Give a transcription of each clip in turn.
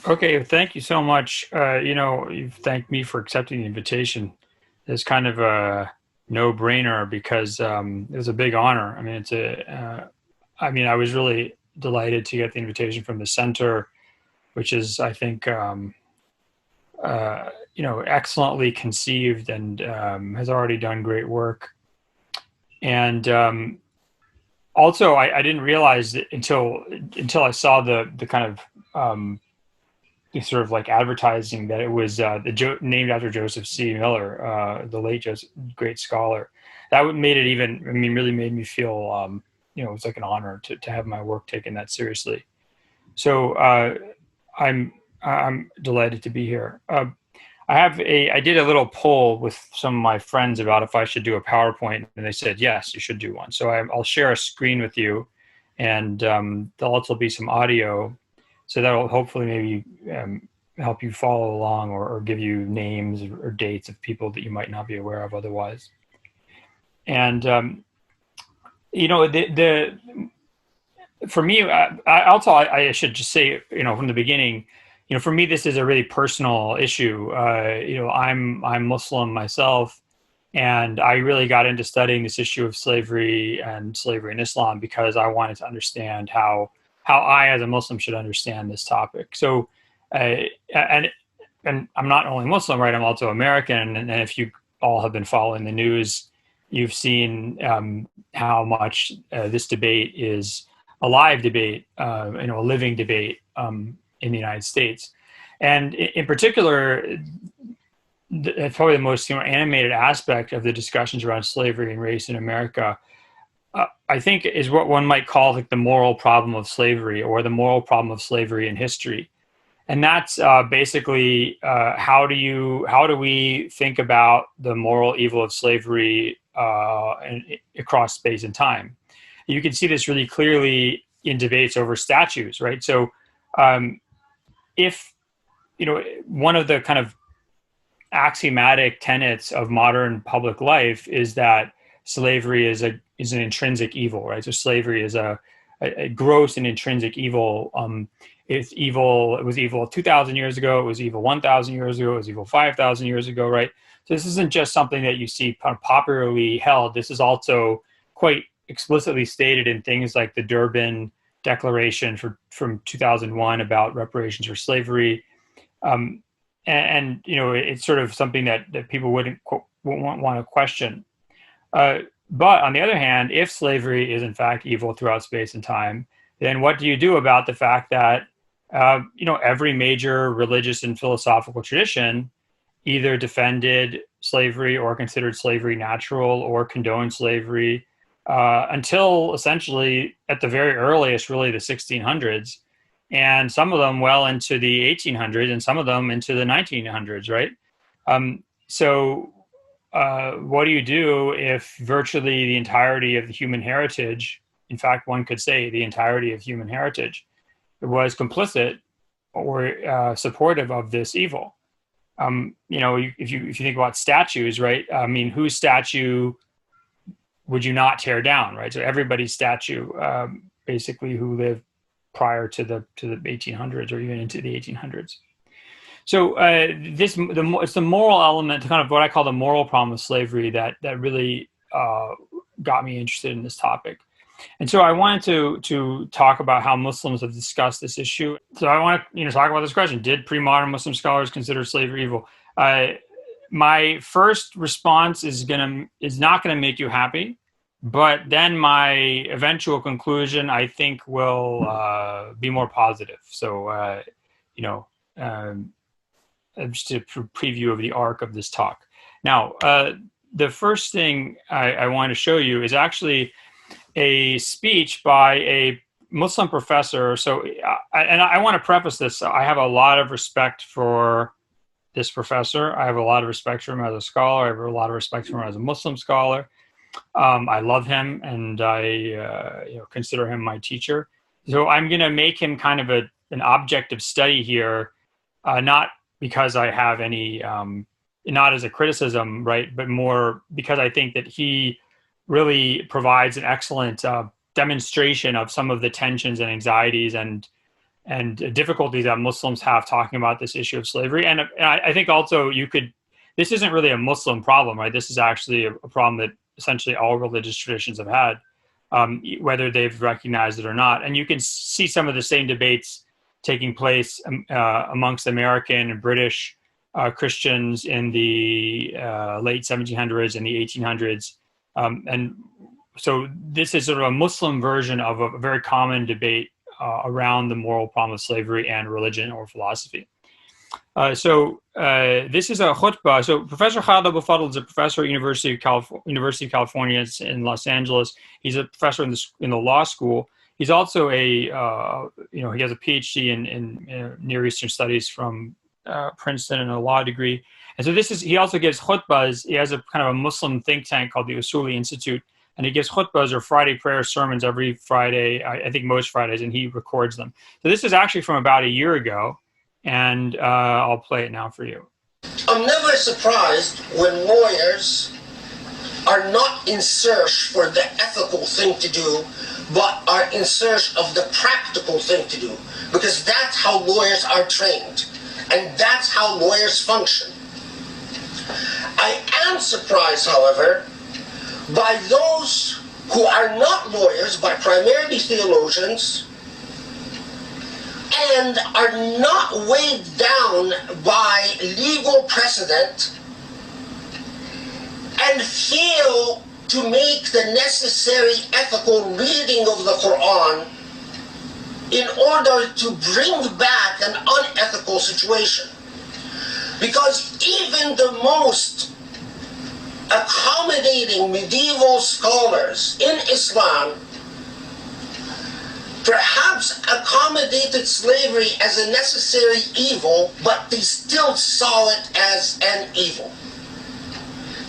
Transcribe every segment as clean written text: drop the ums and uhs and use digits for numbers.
Okay, thank you so much. You've thanked me for accepting the invitation. It's kind of a no-brainer because it was a big honor. I mean, I was really delighted to get the invitation from the center, which is, I think, excellently conceived and has already done great work. And also, I didn't realize that until I saw the kind of sort of like advertising that it was named after Joseph C. Miller, the late Joseph, great scholar. That made it even. I mean, really made me feel. It was like an honor to have my work taken that seriously. So I'm I'm delighted to be here. I did a little poll with some of my friends about if I should do a PowerPoint, and they said yes, you should do one. So I'll share a screen with you, and there'll also be some audio, so that'll hopefully maybe help you follow along or give you names or dates of people that you might not be aware of otherwise. And the for me, I should just say, from the beginning, for me, this is a really personal issue. I'm Muslim myself, and I really got into studying this issue of slavery and slavery in Islam because I wanted to understand how I, as a Muslim, should understand this topic. So, and and I'm not only Muslim, right? I'm also American, and if you all have been following the news, you've seen how much this debate is a live debate, a living debate in the United States. And in particular, it's probably the most animated aspect of the discussions around slavery and race in America, I think, is what one might call like the moral problem of slavery or the moral problem of slavery in history. And that's basically how do we think about the moral evil of slavery across space and time? You can see this really clearly in debates over statues, right? So um, if one of the kind of axiomatic tenets of modern public life is that slavery is an intrinsic evil, right? So slavery is a gross and intrinsic evil. It's evil. It was evil 2,000 years ago. It was evil 1,000 years ago. It was evil 5,000 years ago, right? So this isn't just something that you see kind of popularly held. This is also quite explicitly stated in things like the Durban Declaration from 2001 about reparations for slavery. Um, it's sort of something that people wouldn't want to question. But on the other hand, if slavery is in fact evil throughout space and time, then what do you do about the fact that every major religious and philosophical tradition either defended slavery or considered slavery natural or condoned slavery until essentially at the very earliest, really the 1600s, and some of them well into the 1800s, and some of them into the 1900s, right? So what do you do if virtually the entirety of the human heritage, in fact, one could say the entirety of human heritage, was complicit or supportive of this evil? If you think about statues, right? I mean, whose statue would you not tear down, right? So everybody's statue, basically, who lived prior to the 1800s or even into the 1800s. So it's the moral element, kind of what I call the moral problem of slavery, that really got me interested in this topic. And so I wanted to talk about how Muslims have discussed this issue. So I want to talk about this question: did pre-modern Muslim scholars consider slavery evil? My first response is not gonna make you happy, but then my eventual conclusion, I think, will be more positive. So just a preview of the arc of this talk. Now, the first thing I want to show you is actually a speech by a Muslim professor. So, and I want to preface this. I have a lot of respect for this professor. I have a lot of respect for him as a scholar. I have a lot of respect for him as a Muslim scholar. I love him, and I consider him my teacher. So I'm going to make him kind of an object of study here, not because I have any, not as a criticism, right, but more because I think that he really provides an excellent demonstration of some of the tensions and anxieties and difficulties that Muslims have talking about this issue of slavery. And I think also this isn't really a Muslim problem, right? This is actually a problem that essentially all religious traditions have had, whether they've recognized it or not. And you can see some of the same debates taking place amongst American and British Christians in the late 1700s and the 1800s. And so this is sort of a Muslim version of a very common debate around the moral problem of slavery and religion or philosophy. This is a khutbah. So Professor Khalid Abu Fadl is a professor at University of California in Los Angeles. He's a professor in the law school. He's also he has a PhD in Near Eastern Studies from Princeton and a law degree. And so he also gives khutbahs. He has a kind of a Muslim think tank called the Usuli Institute. And he gives khutbahs or Friday prayer sermons every Friday, I think most Fridays, and he records them. So this is actually from about a year ago, and I'll play it now for you. I'm never surprised when lawyers are not in search for the ethical thing to do, but are in search of the practical thing to do, because that's how lawyers are trained, and that's how lawyers function. I am surprised, however, by those who are not lawyers, but primarily theologians, and are not weighed down by legal precedent and fail to make the necessary ethical reading of the Quran in order to bring back an unethical situation. Because even the most accommodating medieval scholars in Islam perhaps accommodated slavery as a necessary evil, but they still saw it as an evil.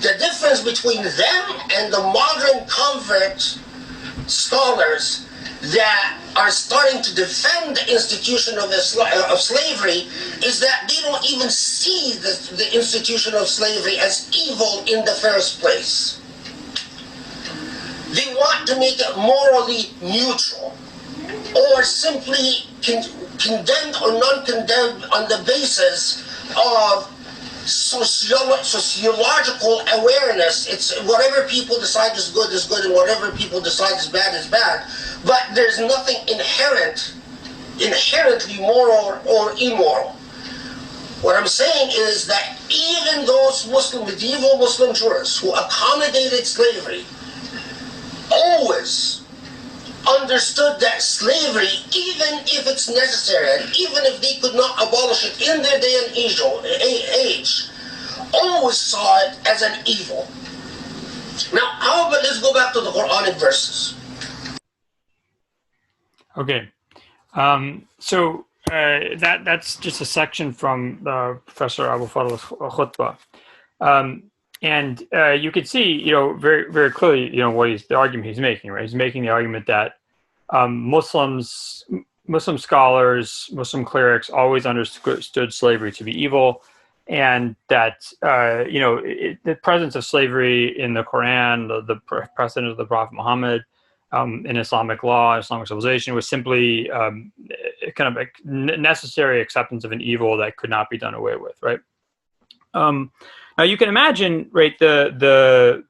The difference between them and the modern convert scholars that are starting to defend the institution of slavery is that they don't even see the institution of slavery as evil in the first place. They want to make it morally neutral, or simply condemned or non-condemned on the basis of sociological awareness. It's whatever people decide is good, and whatever people decide is bad. But there's nothing inherently moral or immoral. What I'm saying is that even those medieval Muslim jurists who accommodated slavery always understood that slavery, even if it's necessary, and even if they could not abolish it in their day and age, always saw it as an evil. Now, how about let's go back to the Quranic verses. Okay, so that's just a section from Professor Abu Fadl's khutbah, and you could see, very very clearly, the argument he's making. Right, he's making the argument that Muslim scholars, Muslim clerics always understood slavery to be evil, and that the presence of slavery in the Quran, the precedent of the Prophet Muhammad, in Islamic law, Islamic civilization, was simply kind of a necessary acceptance of an evil that could not be done away with, right? Now you can imagine, right, the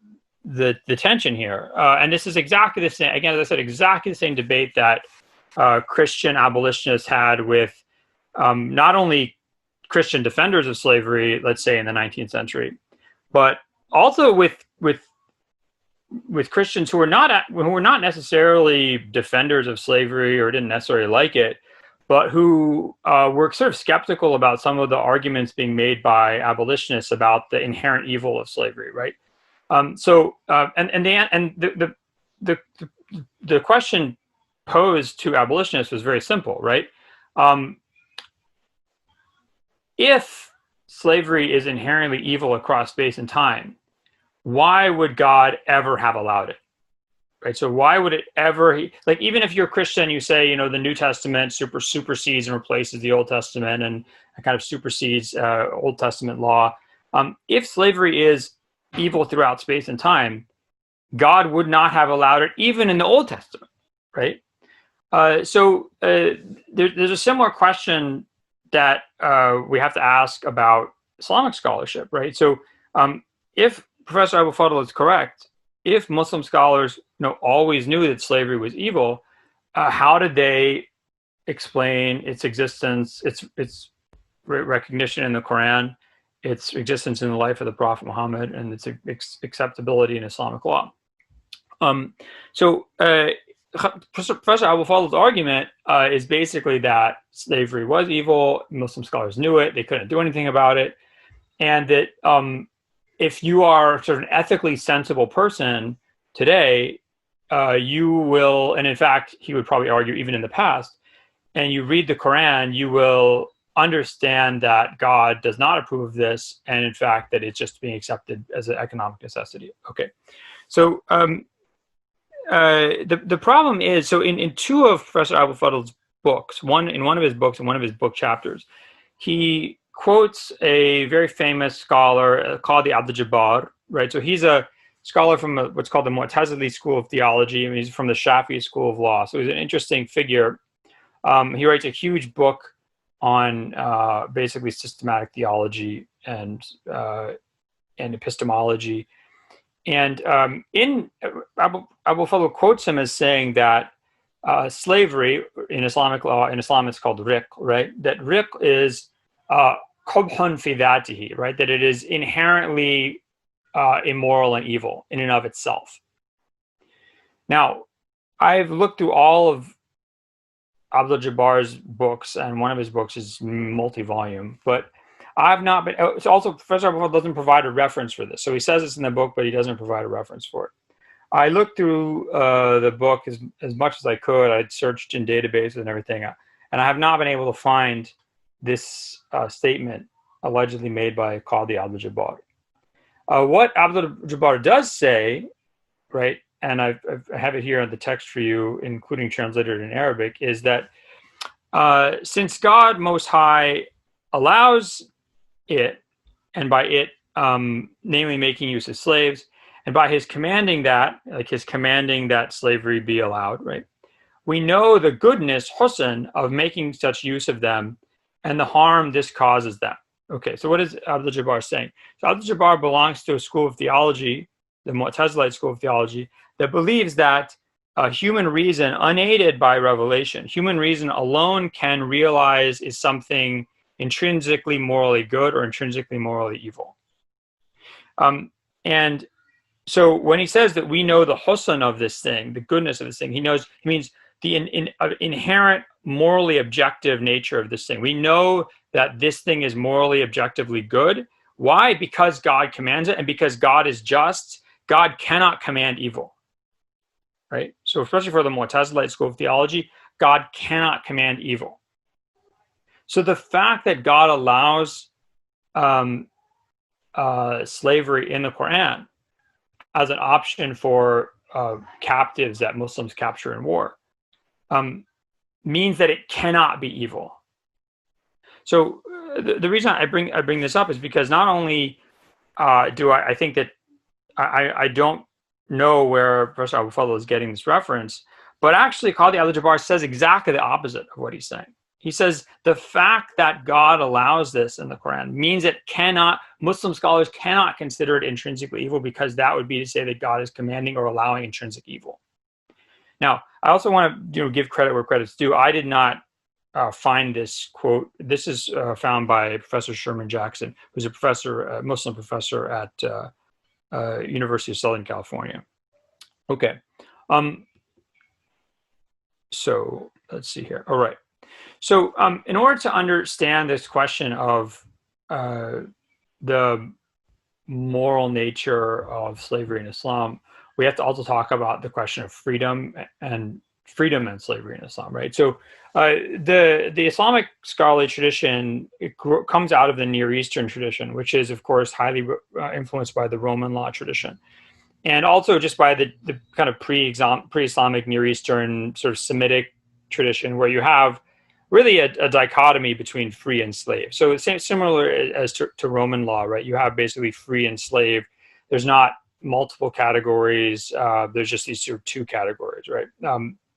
tension here, and this is exactly the same. Again, as I said, exactly the same debate that Christian abolitionists had with not only Christian defenders of slavery, let's say in the 19th century, but also with Christians who were not necessarily defenders of slavery or didn't necessarily like it, but who were sort of skeptical about some of the arguments being made by abolitionists about the inherent evil of slavery, right? The question posed to abolitionists was very simple, right? If slavery is inherently evil across space and time, why would God ever have allowed it? Right. So why would it ever, even if you're Christian, you say, the New Testament supersedes and replaces the Old Testament and kind of supersedes Old Testament law. If slavery is evil throughout space and time, God would not have allowed it even in the Old Testament. Right. There's a similar question that we have to ask about Islamic scholarship, right? So if Professor Abu Fadl is correct, if Muslim scholars always knew that slavery was evil, how did they explain its existence, its recognition in the Quran, its existence in the life of the Prophet Muhammad, and its acceptability in Islamic law? Professor Abu Fadl's argument is basically that slavery was evil. Muslim scholars knew it; they couldn't do anything about it, and that if you are sort of an ethically sensible person today, you will, and in fact, he would probably argue even in the past, and you read the Quran, you will understand that God does not approve of this, and in fact, that it's just being accepted as an economic necessity. Okay, so the problem is, so in two of Professor Abu Fadl's books, one of his books and one of his book chapters, he quotes a very famous scholar called the Abdul-Jabbar, right? So he's a scholar from what's called the Mu'tazili school of theology. I mean, he's from the Shafi'i school of law. So he's an interesting figure. He writes a huge book on basically systematic theology and epistemology. And in Abu Fadl quotes him as saying that slavery in Islamic law, in Islam it's called riq, right? That riq is qubhun fi dhatihi, right? That it is inherently immoral and evil in and of itself. Now, I've looked through all of Abdul-Jabbar's books, and one of his books is multi-volume, but I've not been. So also, Professor Abu Fadl doesn't provide a reference for this. So he says it's in the book, but he doesn't provide a reference for it. I looked through the book as much as I could. I searched in databases and everything, and I have not been able to find this statement allegedly made by Qadi Abdul-Jabbar. What Abdul-Jabbar does say, right, and I have it here in the text for you, including translated in Arabic, is that since God Most High allows it, and by it, namely making use of slaves, and by his commanding that, like his commanding that slavery be allowed, right? We know the goodness, husn, of making such use of them and the harm this causes them. Okay, so what is Abdul-Jabbar saying? So Abdul-Jabbar belongs to a school of theology, the Mu'tazilite school of theology, that believes that human reason, unaided by revelation, human reason alone can realize is something intrinsically morally good or intrinsically morally evil. And so when he says that we know the husn of this thing, the goodness of this thing, he means the inherent morally objective nature of this thing. We know that this thing is morally objectively good. Why? Because God commands it, and because God is just. God cannot command evil, right? So especially for the Mu'tazilite school of theology, God cannot command evil. So the fact that God allows slavery in the Quran as an option for captives that Muslims capture in war means that it cannot be evil. So the reason I bring this up is because not only do I think that I don't know where Professor Abu Fadl is getting this reference, but actually Qadi Abdul-Jabbar says exactly the opposite of what he's saying. He says the fact that God allows this in the Quran means that Muslim scholars cannot consider it intrinsically evil, because that would be to say that God is commanding or allowing intrinsic evil. Now, I also want to give credit where credit's due. I did not find this quote. This is found by Professor Sherman Jackson, who's a Muslim professor at University of Southern California. Okay. So let's see here. All right. So in order to understand this question of the moral nature of slavery in Islam, we have to also talk about the question of freedom and slavery in Islam, right? So the Islamic scholarly tradition, it comes out of the Near Eastern tradition, which is, of course, highly influenced by the Roman law tradition, and also just by the kind of pre-Islamic Near Eastern sort of Semitic tradition, where you have really a dichotomy between free and slave. So it's similar as to Roman law, right? You have basically free and slave. There's not multiple categories. There's just these sort of two categories, right?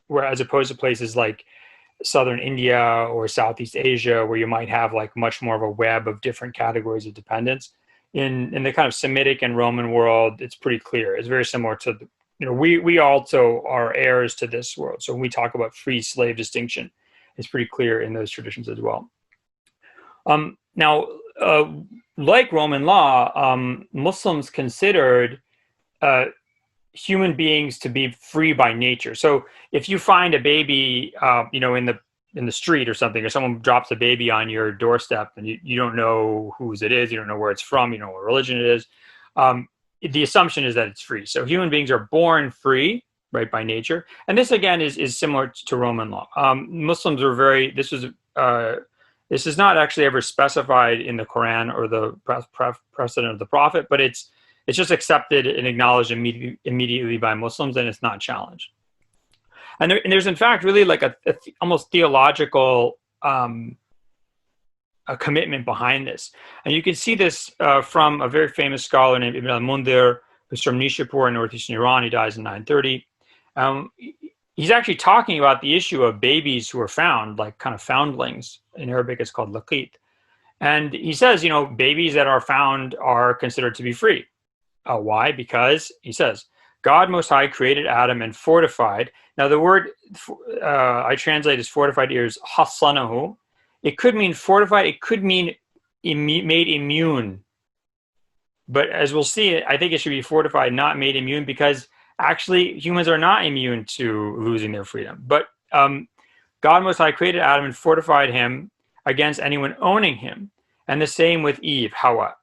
where as opposed to places like southern India or Southeast Asia, where you might have like much more of a web of different categories of dependence. In the kind of Semitic and Roman world, it's pretty clear. It's very similar to the, we also are heirs to this world. So when we talk about free slave distinction, it's pretty clear in those traditions as well. Now, like Roman law, Muslims considered human beings to be free by nature. So if you find a baby, in the street or something, or someone drops a baby on your doorstep and you don't know whose it is, you don't know where it's from, you know what religion it is, the assumption is that it's free. So human beings are born free, right, by nature. And this again is similar to Roman law. Muslims are this is not actually ever specified in the Quran or the precedent of the Prophet, but it's just accepted and acknowledged immediately by Muslims, and it's not challenged. And there's in fact really like a almost theological a commitment behind this. And you can see this from a very famous scholar named Ibn al-Mundhir, who's from Nishapur in northeastern Iran. He dies in 930. He's actually talking about the issue of babies who are found, like kind of foundlings. In Arabic, it's called laqit. And he says, babies that are found are considered to be free. Why? Because, he says, God Most High created Adam and fortified. Now, the word I translate as fortified here is hassanahu. It could mean fortified. It could mean made immune. But as we'll see, I think it should be fortified, not made immune, because actually humans are not immune to losing their freedom. But God Most High created Adam and fortified him against anyone owning him. And the same with Eve, Hawa.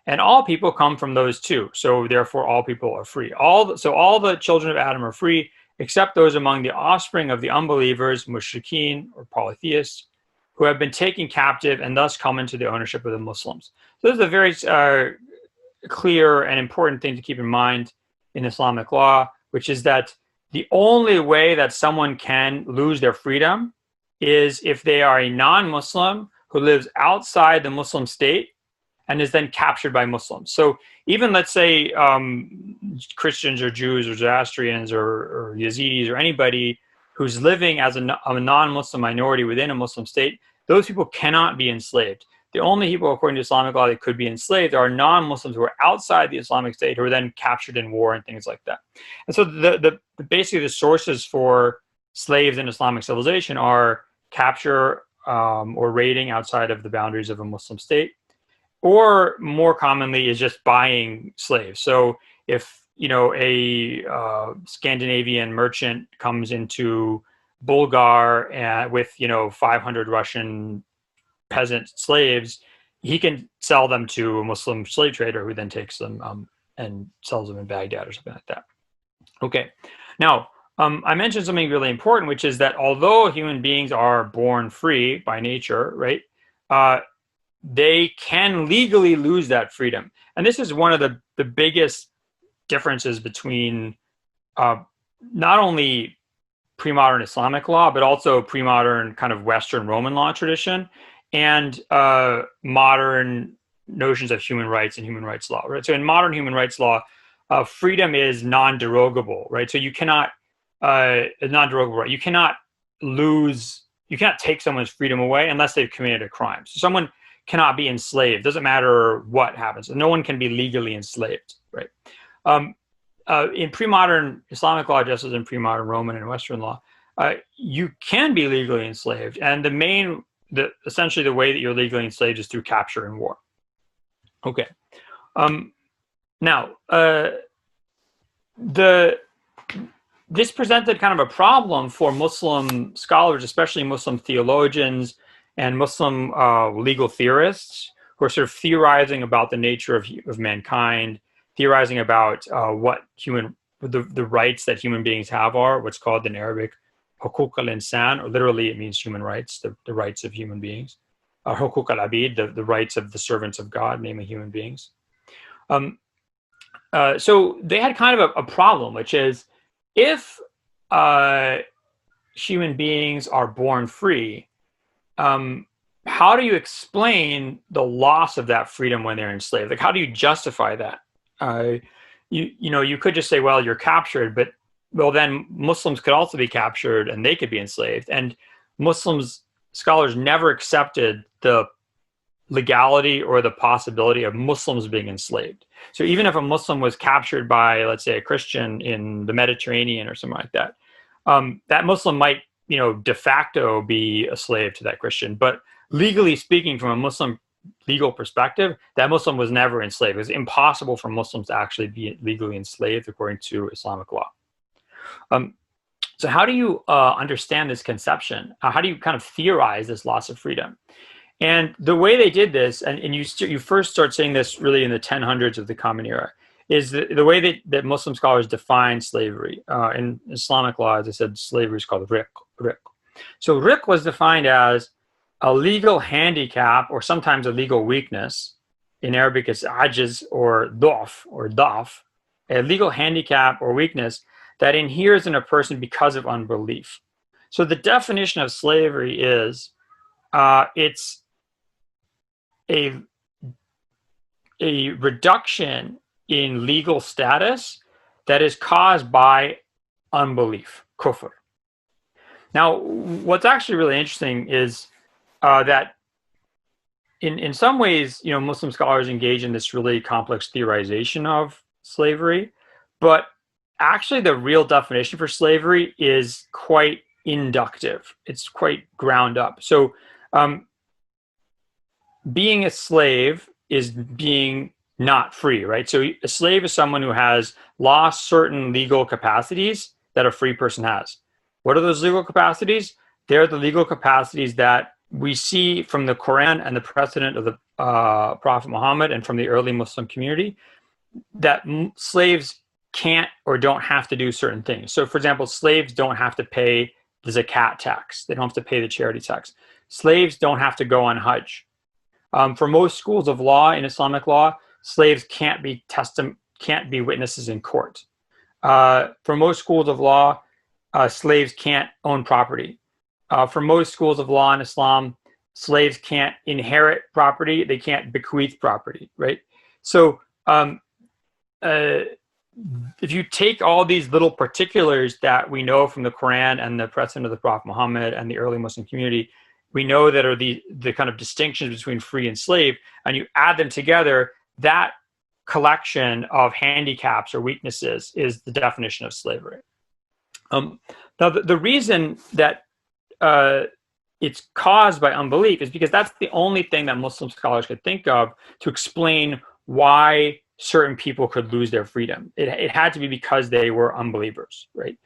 And all people come from those two. So therefore, all people are free. All the children of Adam are free, except those among the offspring of the unbelievers, mushrikeen, or polytheists, who have been taken captive and thus come into the ownership of the Muslims. So this is a very clear and important thing to keep in mind in Islamic law, which is that the only way that someone can lose their freedom is if they are a non-Muslim who lives outside the Muslim state and is then captured by Muslims. So even, let's say, Christians or Jews or Zoroastrians or Yazidis or anybody who's living as a non-Muslim minority within a Muslim state, those people cannot be enslaved. The only people, according to Islamic law, that could be enslaved are non-Muslims who are outside the Islamic State, who are then captured in war and things like that. And so basically the sources for slaves in Islamic civilization are capture or raiding outside of the boundaries of a Muslim state, or more commonly is just buying slaves. So if a Scandinavian merchant comes into Bulgar with 500 Russian peasant slaves, he can sell them to a Muslim slave trader who then takes them and sells them in Baghdad or something like that. Okay, now I mentioned something really important, which is that although human beings are born free by nature, right, they can legally lose that freedom. And this is one of the biggest differences between not only pre-modern Islamic law, but also pre-modern kind of Western Roman law tradition, and modern notions of human rights and human rights law, right? So in modern human rights law, freedom is non-derogable, right? So you cannot, non-derogable, right? You cannot take someone's freedom away unless they've committed a crime. So someone cannot be enslaved. Doesn't matter what happens. No one can be legally enslaved, right? In pre-modern Islamic law, just as in pre-modern Roman and Western law, you can be legally enslaved, and essentially the way that you're legally enslaved is through capture and war. Okay. Now, this presented kind of a problem for Muslim scholars, especially Muslim theologians and Muslim legal theorists, who are sort of theorizing about the nature of mankind, theorizing about what the rights that human beings have are, what's called in Arabic hukuk al-insan, or literally it means human rights, the rights of human beings. Hukuk al-abid, the rights of the servants of God, namely human beings. So they had kind of a problem, which is if human beings are born free, how do you explain the loss of that freedom when they're enslaved? Like, how do you justify that? You could just say, well, you're captured, but well, then Muslims could also be captured and they could be enslaved. And scholars never accepted the legality or the possibility of Muslims being enslaved. So even if a Muslim was captured by, let's say, a Christian in the Mediterranean or something like that, that Muslim might, de facto be a slave to that Christian. But legally speaking, from a Muslim legal perspective, that Muslim was never enslaved. It was impossible for Muslims to actually be legally enslaved according to Islamic law. So how do you understand this conception? How do you kind of theorize this loss of freedom? And the way they did this, and you first start saying this really in the 1000s of the Common Era, is the way that Muslim scholars define slavery. In Islamic law, as I said, slavery is called riq. So riq was defined as a legal handicap, or sometimes a legal weakness. In Arabic, it's ajiz or daf, a legal handicap or weakness that inheres in a person because of unbelief. So the definition of slavery is it's a reduction in legal status that is caused by unbelief, kufr. Now, what's actually really interesting is that in some ways, Muslim scholars engage in this really complex theorization of slavery, but actually the real definition for slavery is quite inductive. It's quite ground up. So being a slave is being not free, right? So a slave is someone who has lost certain legal capacities that a free person has. What are those legal capacities? They're the legal capacities that we see from the Quran and the precedent of the Prophet Muhammad and from the early Muslim community, that slaves can't or don't have to do certain things. So for example, slaves don't have to pay the zakat tax. They don't have to pay the charity tax. Slaves don't have to go on Hajj. For most schools of law in Islamic law, slaves can't be witnesses in court. For most schools of law, slaves can't own property. For most schools of law in Islam, slaves can't inherit property. They can't bequeath property, right? So if you take all these little particulars that we know from the Quran and the precedent of the Prophet Muhammad and the early Muslim community, we know that are the kind of distinctions between free and slave, and you add them together, that collection of handicaps or weaknesses is the definition of slavery. Now, the reason that it's caused by unbelief is because that's the only thing that Muslim scholars could think of to explain why certain people could lose their freedom. It had to be because they were unbelievers, right?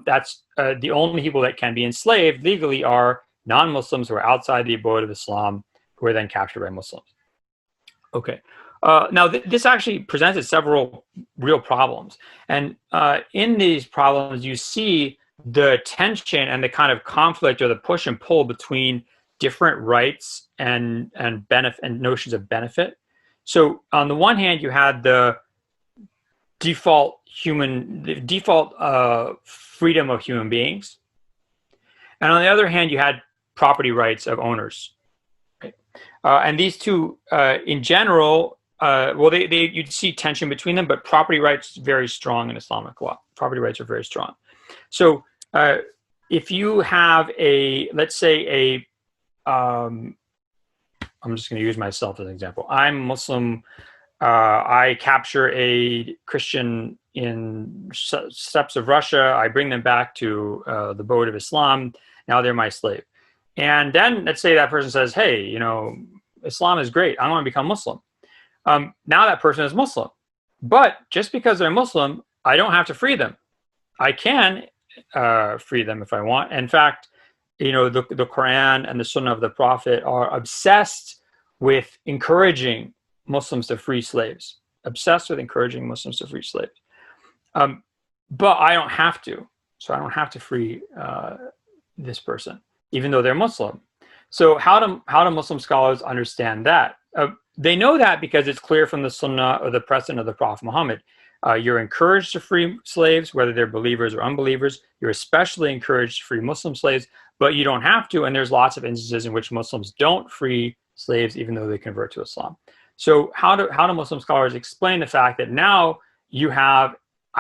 That's the only people that can be enslaved legally are non-Muslims who are outside the abode of Islam, who are then captured by Muslims. Okay. Now, this actually presented several real problems. And in these problems, you see the tension and the kind of conflict or the push and pull between different rights and benefit and notions of benefit. So on the one hand, you had the default freedom of human beings. And on the other hand, you had property rights of owners. Right? And these two, in general, you'd see tension between them, but property rights are very strong in Islamic law. Property rights are very strong. So if you have let's say I'm just going to use myself as an example. I'm Muslim. I capture a Christian in steppes of Russia. I bring them back to the abode of Islam. Now they're my slave. And then let's say that person says, hey, Islam is great. I want to become Muslim. Now that person is Muslim. But just because they're Muslim, I don't have to free them. I can free them if I want. In fact, the Quran and the Sunnah of the Prophet are obsessed with encouraging Muslims to free slaves. Obsessed with encouraging Muslims to free slaves. But I don't have to. So I don't have to free this person, even though they're Muslim. So how do Muslim scholars understand that? They know that because it's clear from the Sunnah or the precedent of the Prophet Muhammad. You're encouraged to free slaves, whether they're believers or unbelievers. You're especially encouraged to free Muslim slaves, but you don't have to. And there's lots of instances in which Muslims don't free slaves, even though they convert to Islam. So how do Muslim scholars explain the fact that now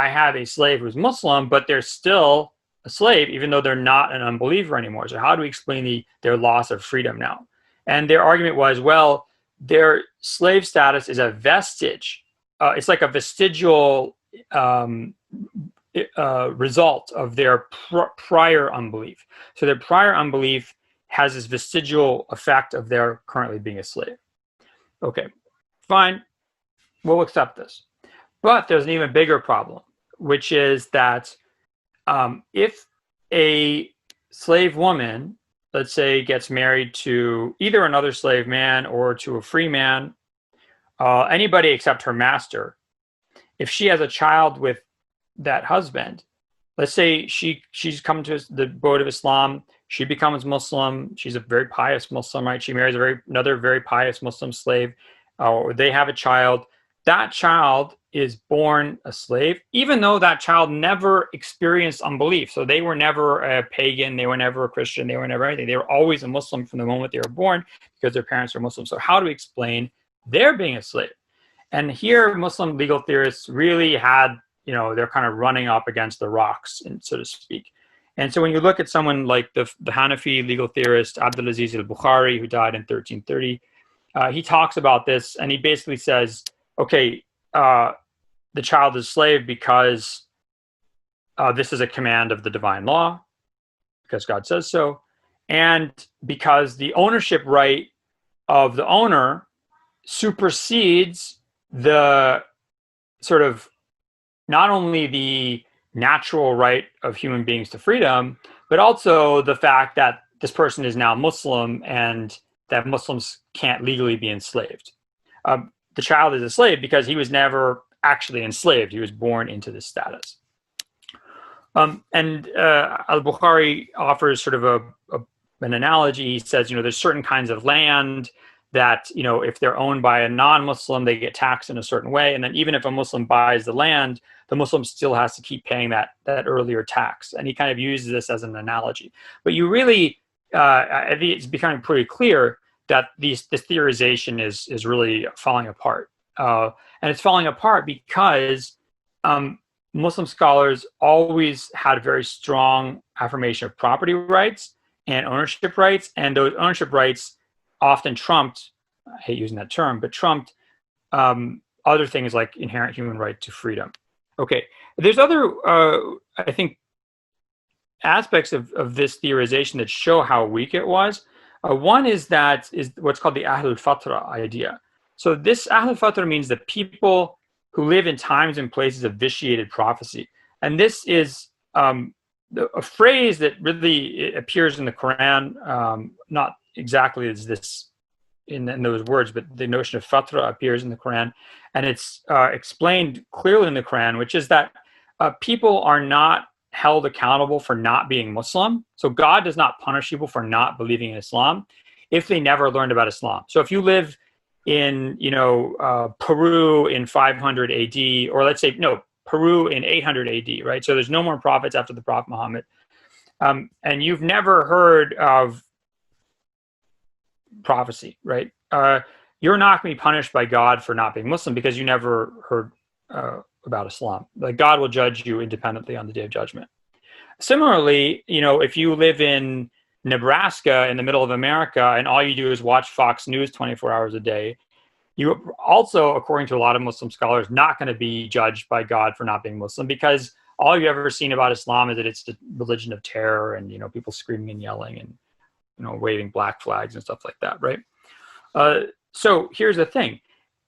I have a slave who's Muslim, but they're still a slave, even though they're not an unbeliever anymore. So how do we explain their loss of freedom now? And their argument was, well, their slave status is a vestige. It's like a vestigial result of their prior unbelief. So their prior unbelief has this vestigial effect of their currently being a slave. Okay, fine, we'll accept this. But there's an even bigger problem, which is that if a slave woman, let's say, gets married to either another slave man or to a free man, anybody except her master, if she has a child with that husband, let's say she's come to the abode of Islam, she becomes Muslim, she's a very pious Muslim, right? She marries another very pious Muslim slave, or they have a child. That child is born a slave, even though that child never experienced unbelief. So they were never a pagan, they were never a Christian, they were never anything. They were always a Muslim from the moment they were born because their parents were Muslim. So how do we explain their being a slave? And here Muslim legal theorists really had, they're kind of running up against the rocks, so to speak. And so when you look at someone like the Hanafi legal theorist Abdulaziz al-Bukhari, who died in 1330, he talks about this, and he basically says, okay, the child is a slave because this is a command of the divine law, because God says so, and because the ownership right of the owner supersedes the sort of not only the natural right of human beings to freedom, but also the fact that this person is now Muslim and that Muslims can't legally be enslaved. The child is a slave because he was never actually enslaved. He was born into this status. And al-Bukhari offers sort of an analogy. He says, there's certain kinds of land that, if they're owned by a non-Muslim, they get taxed in a certain way. And then even if a Muslim buys the land, the Muslim still has to keep paying that earlier tax. And he kind of uses this as an analogy. But you really, I think it's becoming pretty clear that this theorization is really falling apart. And it's falling apart because Muslim scholars always had a very strong affirmation of property rights and ownership rights. And those ownership rights often trumped, I hate using that term, but trumped other things like inherent human right to freedom. Okay, there's other, I think, aspects of this theorization that show how weak it was. One is what's called the Ahlul Fatra idea. So this Ahlul Fatra means the people who live in times and places of vitiated prophecy. And this is a phrase that really appears in the Quran, not exactly as this in those words, but the notion of Fatra appears in the Quran. And it's explained clearly in the Quran, which is that people are not held accountable for not being Muslim. So God does not punish people for not believing in Islam if they never learned about Islam. So if you live in, Peru in 500 AD, or let's say, no, Peru in 800 AD, right? So there's no more prophets after the Prophet Muhammad. And you've never heard of prophecy, right? You're not going to be punished by God for not being Muslim because you never heard about Islam. Like, God will judge you independently on the Day of Judgment. Similarly, if you live in Nebraska in the middle of America and all you do is watch Fox News 24 hours a day, you also, according to a lot of Muslim scholars, not going to be judged by God for not being Muslim, because all you've ever seen about Islam is that it's the religion of terror and, people screaming and yelling and, waving black flags and stuff like that, right? So here's the thing.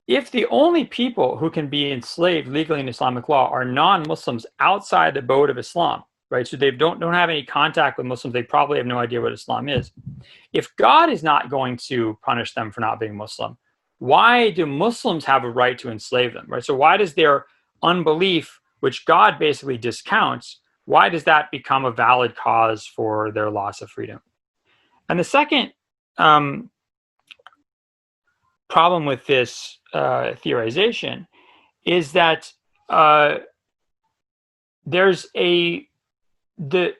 If the only people who can be enslaved legally in Islamic law are non-Muslims outside the abode of Islam, right? So they don't have any contact with Muslims. They probably have no idea what Islam is. If God is not going to punish them for not being Muslim, why do Muslims have a right to enslave them, right? So why does their unbelief, which God basically discounts, why does that become a valid cause for their loss of freedom? And the second problem with this theorization is that there's the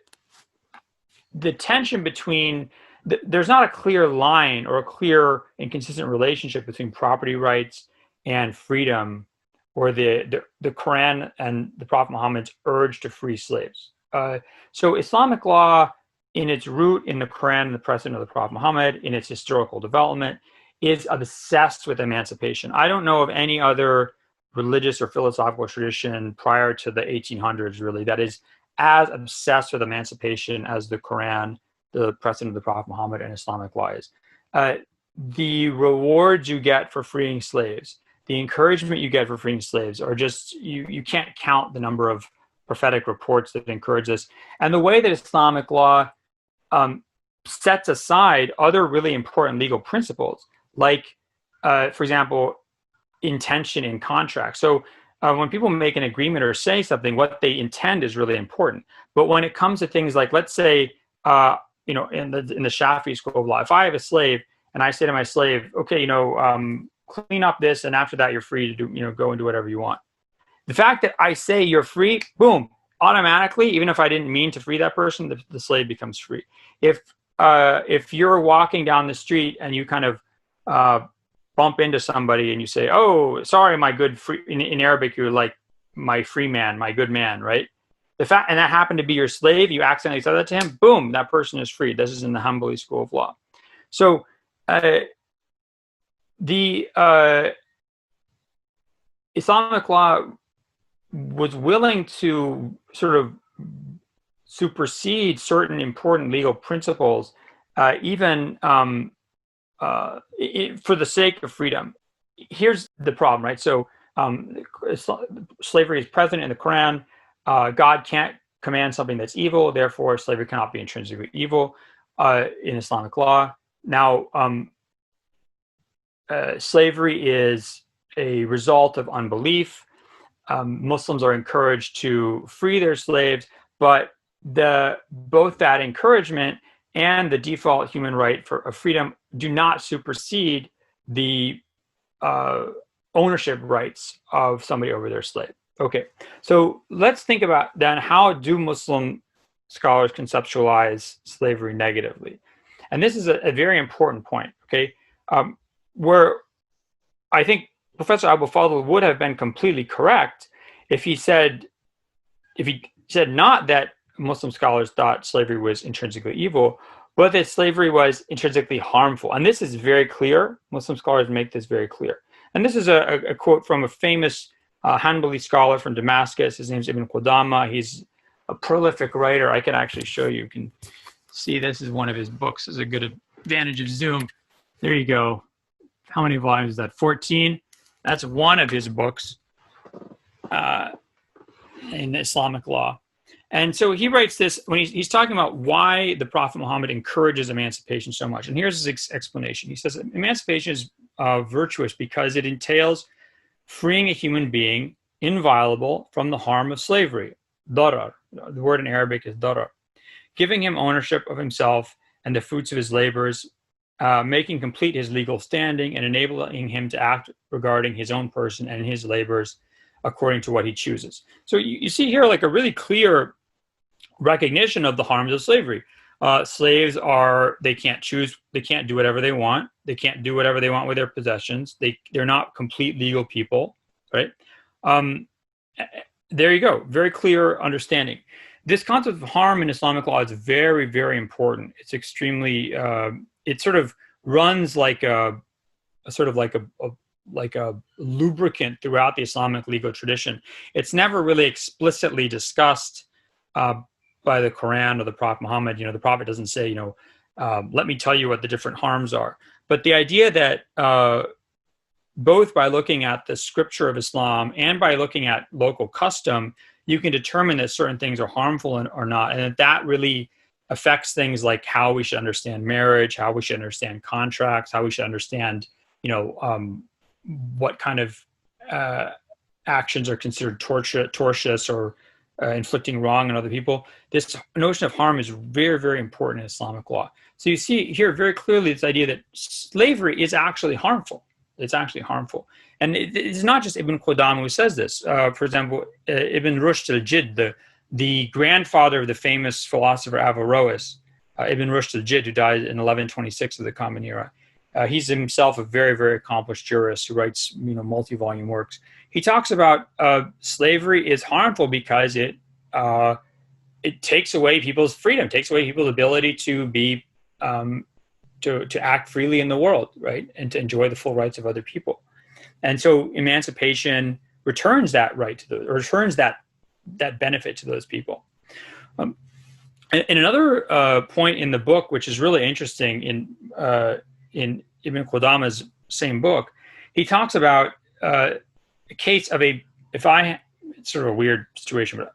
tension between there's not a clear line or a clear and consistent relationship between property rights and freedom or the Quran and the Prophet Muhammad's urge to free slaves. So Islamic law, in its root in the Quran and the precedent of the Prophet Muhammad, in its historical development, is obsessed with emancipation. I don't know of any other religious or philosophical tradition prior to the 1800s, really, that is as obsessed with emancipation as the Quran, the precedent of the Prophet Muhammad, and Islamic law is. The rewards you get for freeing slaves, the encouragement you get for freeing slaves, are just, you can't count the number of prophetic reports that encourage this. And the way that Islamic law sets aside other really important legal principles, like, for example, intention in contracts. So when people make an agreement or say something, what they intend is really important. But when it comes to things like, let's say, in the Shafi'i school of law, if I have a slave and I say to my slave, okay, clean up this, and after that you're free to do, go and do whatever you want. The fact that I say you're free, boom, automatically, even if I didn't mean to free that person, the slave becomes free. If you're walking down the street and you kind of bump into somebody and you say, oh, sorry, my good free, in Arabic, you're like, my free man, my good man, right? And that happened to be your slave, you accidentally said that to him, boom, that person is free. This is in the Hanbali school of law. So the Islamic law was willing to sort of supersede certain important legal principles, even for the sake of freedom. Here's the problem, right? So slavery is present in the Quran. God can't command something that's evil, therefore slavery cannot be intrinsically evil in Islamic law. Now, slavery is a result of unbelief. Muslims are encouraged to free their slaves, but both that encouragement and the default human right of freedom do not supersede the ownership rights of somebody over their slave. Okay, so let's think about then, how do Muslim scholars conceptualize slavery negatively? And this is a very important point, okay, where I think Professor Abu Fadl would have been completely correct if he said not that Muslim scholars thought slavery was intrinsically evil, but that slavery was intrinsically harmful. And this is very clear. Muslim scholars make this very clear. And this is a quote from a famous Hanbali scholar from Damascus. His name's Ibn Qudama. He's a prolific writer. I can actually show you. You can see this is one of his books. This is a good advantage of Zoom. There you go. How many volumes is that? 14. That's one of his books in Islamic law. And so he writes this when he's talking about why the Prophet Muhammad encourages emancipation so much. And here's his explanation. He says, emancipation is virtuous because it entails freeing a human being inviolable from the harm of slavery. Darar. The word in Arabic is darar. Giving him ownership of himself and the fruits of his labors, making complete his legal standing, and enabling him to act regarding his own person and his labors according to what he chooses. So you see here like a really clear recognition of the harms of slavery. Slaves they can't choose, they can't do whatever they want, they can't do whatever they want with their possessions, they're not complete legal people, right? There you go, very clear understanding. This concept of harm in Islamic law is very, very important. It's extremely, it sort of runs like a lubricant throughout the Islamic legal tradition. It's never really explicitly discussed by the Quran or the Prophet Muhammad. The Prophet doesn't say, let me tell you what the different harms are. But the idea that both by looking at the scripture of Islam and by looking at local custom, you can determine that certain things are harmful or not, and that really affects things like how we should understand marriage, how we should understand contracts, how we should understand, what kind of actions are considered tortious or inflicting wrong on other people. This notion of harm is very, very important in Islamic law. So you see here very clearly this idea that slavery is actually harmful. It's actually harmful. And it's not just Ibn Qudama who says this. For example, Ibn Rushd al-Jid, the grandfather of the famous philosopher Averroes, Ibn Rushd al-Jid, who died in 1126 of the Common Era, He's himself a very, very accomplished jurist who writes, multi-volume works. He talks about slavery is harmful because it takes away people's freedom, takes away people's ability to be to act freely in the world, right, and to enjoy the full rights of other people. And so emancipation returns that right returns that benefit to those people. And another point in the book, which is really interesting in Ibn Qudama's same book, he talks about a case of it's sort of a weird situation, but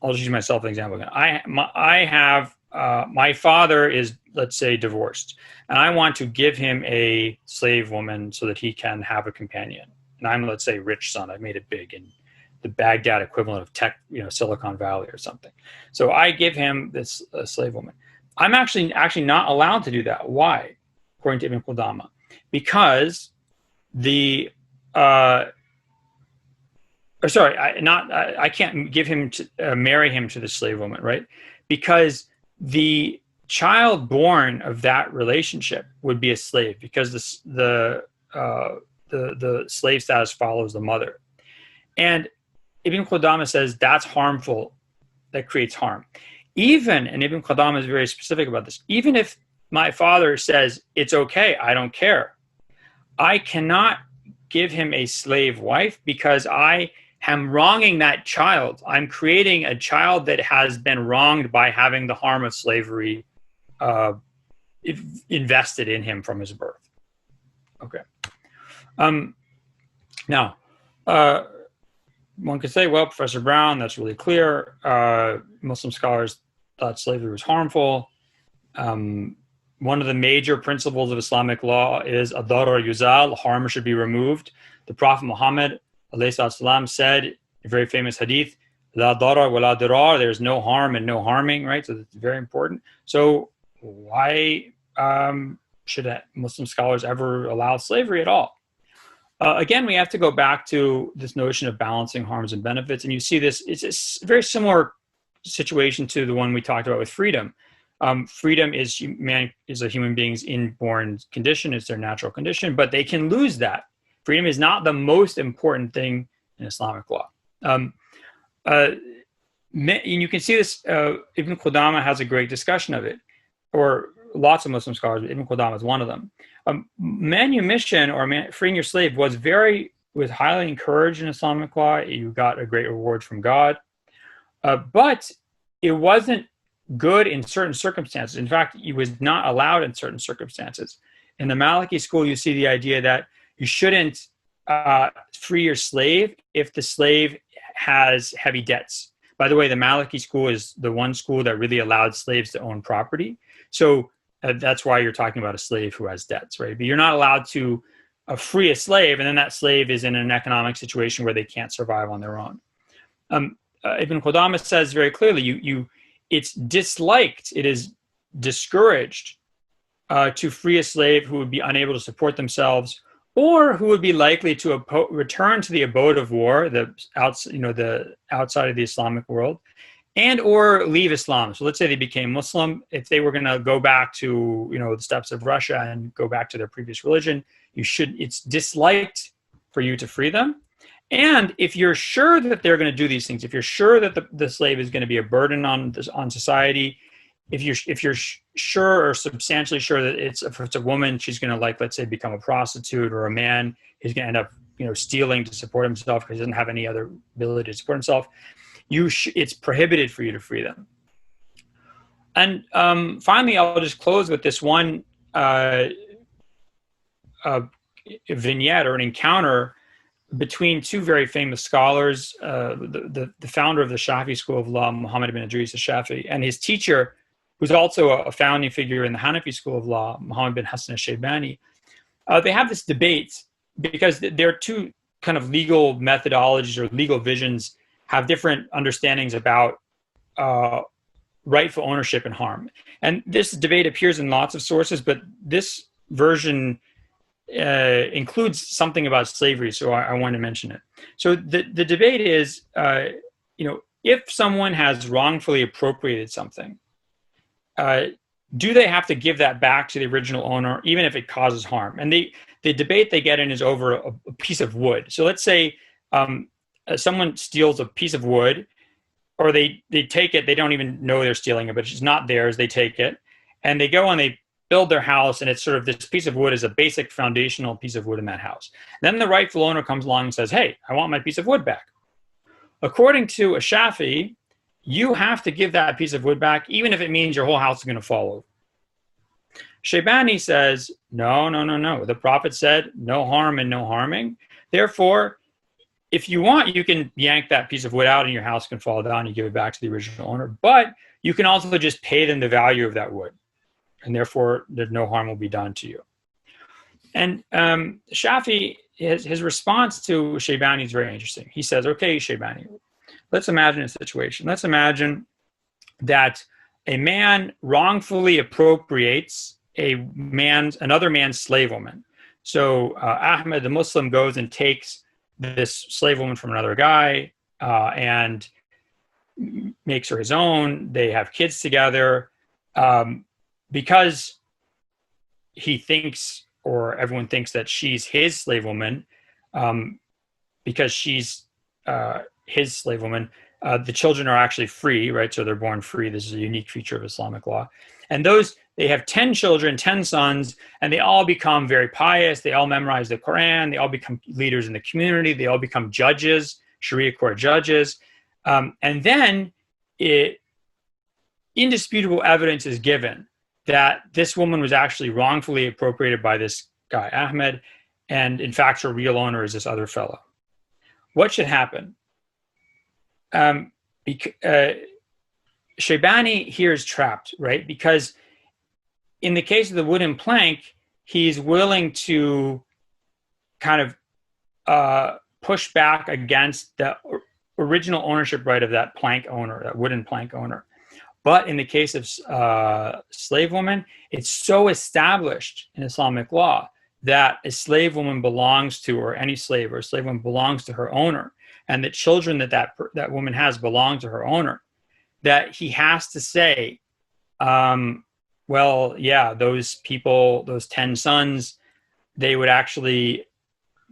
I'll just use myself as an example again. I have my father is, let's say, divorced, and I want to give him a slave woman so that he can have a companion. And I'm, let's say, rich son. I've made it big in the Baghdad equivalent of tech, Silicon Valley or something. So I give him this slave woman. I'm actually not allowed to do that. Why? According to Ibn Qudama, because I can't give him marry him to the slave woman, right? Because the child born of that relationship would be a slave, because the slave status follows the mother. And Ibn Qudama says that's harmful, that creates harm. And Ibn Qudama is very specific about this, even if my father says it's okay, I don't care, I cannot give him a slave wife, because I am wronging that child. I'm creating a child that has been wronged by having the harm of slavery invested in him from his birth. Okay. Now, one could say, well, Professor Brown, that's really clear. Muslim scholars thought slavery was harmful. One of the major principles of Islamic law is ad-darar yuzal, harm should be removed. The Prophet Muhammad ﷺ said, a very famous hadith, la darar wa la dirar, there's no harm and no harming, right? So it's very important. So why should Muslim scholars ever allow slavery at all? Again, we have to go back to this notion of balancing harms and benefits. And you see this, it's a very similar situation to the one we talked about with freedom. Freedom is a human being's inborn condition, it's their natural condition, but they can lose that. Freedom is not the most important thing in Islamic law. And you can see this, Ibn Qudama has a great discussion of it, or lots of Muslim scholars, but Ibn Qudama is one of them. Manumission, or freeing your slave, was highly encouraged in Islamic law. You got a great reward from God. But it wasn't good in certain circumstances. In fact, it was not allowed in certain circumstances. In the Maliki school, you see the idea that you shouldn't free your slave if the slave has heavy debts. By the way, the Maliki school is the one school that really allowed slaves to own property. So that's why you're talking about a slave who has debts, right? But you're not allowed to free a slave, and then that slave is in an economic situation where they can't survive on their own. Ibn Qudama says very clearly, it's disliked, it is discouraged to free a slave who would be unable to support themselves, or who would be likely to return to the abode of war, the outside of the Islamic world, and or leave Islam. So let's say they became Muslim. If they were going to go back to the steppes of Russia and go back to their previous religion, it's disliked for you to free them. And if you're sure that they're going to do these things, if you're sure that the slave is going to be a burden on society, if you're sure or substantially sure that if it's a woman, she's going to, let's say, become a prostitute, or a man, he's going to end up stealing to support himself because he doesn't have any other ability to support himself, it's prohibited for you to free them. And finally, I'll just close with this one vignette, or an encounter between two very famous scholars, the founder of the Shafi school of law, Muhammad ibn Idris al-Shafi, and his teacher, who's also a founding figure in the Hanafi school of law, Muhammad bin Hassan al-Shaybani. They have this debate because their two kind of legal methodologies or legal visions have different understandings about rightful ownership and harm. And this debate appears in lots of sources, but this version includes something about slavery, so I want to mention it. So the debate is, if someone has wrongfully appropriated something, do they have to give that back to the original owner, even if it causes harm? And the debate they get in is over a piece of wood. So let's say someone steals a piece of wood, or they take it, they don't even know they're stealing it, but it's not theirs, they take it, and they go and they build their house, and it's sort of, this piece of wood is a basic foundational piece of wood in that house. Then the rightful owner comes along and says, hey, I want my piece of wood back. According to a Shafi, you have to give that piece of wood back, even if it means your whole house is going to fall over. Shaybani says, no, no, no, no. The Prophet said, no harm and no harming. Therefore, if you want, you can yank that piece of wood out and your house can fall down. You give it back to the original owner. But you can also just pay them the value of that wood. And therefore, no harm will be done to you. And Shafi, his response to Shaybani is very interesting. He says, okay, Shaybani, let's imagine a situation. Let's imagine that a man wrongfully appropriates another man's slave woman. So Ahmed, the Muslim, goes and takes this slave woman from another guy and makes her his own. They have kids together because he thinks, or everyone thinks, that she's his slave woman. Because she's his slave woman, the children are actually free, right? So they're born free. This is a unique feature of Islamic law. And they have 10 children, 10 sons, and they all become very pious. They all memorize the Quran. They all become leaders in the community. They all become judges, Sharia court judges. And then indisputable evidence is given that this woman was actually wrongfully appropriated by this guy, Ahmed, and in fact, her real owner is this other fellow. What should happen? Shaybani here is trapped, right? Because in the case of the wooden plank, he's willing to kind of push back against the original ownership right of that plank owner, that wooden plank owner. But in the case of slave woman, it's so established in Islamic law that a slave woman belongs to, or any slave or a slave woman belongs to her owner, and the children that woman has belong to her owner, that he has to say, well, yeah, those people, those 10 sons, they would actually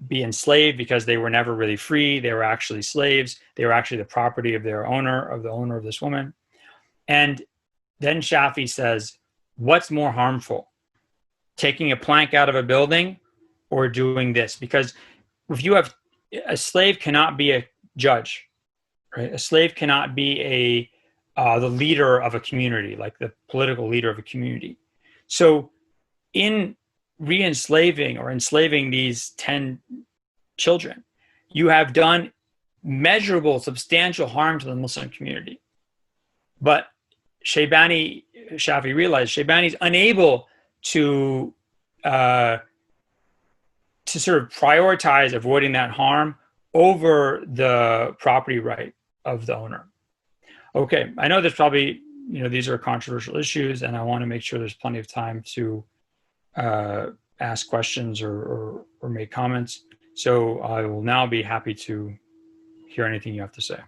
be enslaved because they were never really free. They were actually slaves. They were actually the property of their owner, of the owner of this woman. And then Shafi says, what's more harmful, taking a plank out of a building or doing this? Because if you have, a slave cannot be a judge, right? A slave cannot be the leader of a community, like the political leader of a community. So in re-enslaving or enslaving these 10 children, you have done measurable, substantial harm to the Muslim community. But Shafi realized Shaybani is unable to sort of prioritize avoiding that harm over the property right of the owner. Okay, I know there's probably, these are controversial issues, and I want to make sure there's plenty of time to ask questions or make comments. So I will now be happy to hear anything you have to say.